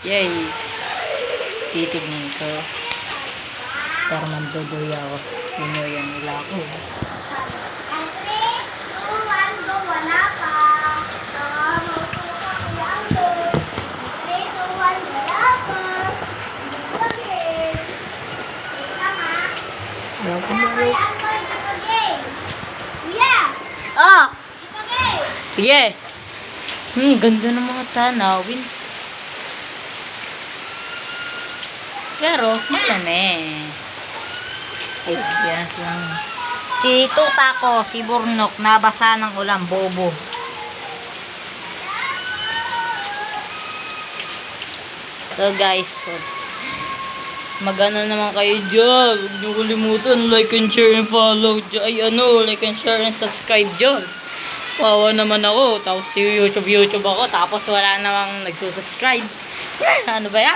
Yay! Titignan ko. Para manduduya ako. Pinuyan nila ako. Ah! Sige! Ganda ng mga tanawin. Pero, malame. Ay, yan lang. Si tuta ko, si Burnok, nabasa ng ulan, bobo. So guys, magano naman kayo dyan. Huwag niyo kalimutan, like and share and follow dyan. Ay like and share and subscribe dyan. Wawa naman ako. Tapos YouTube ako. Tapos wala namang nagsusubscribe. Ano ba yan?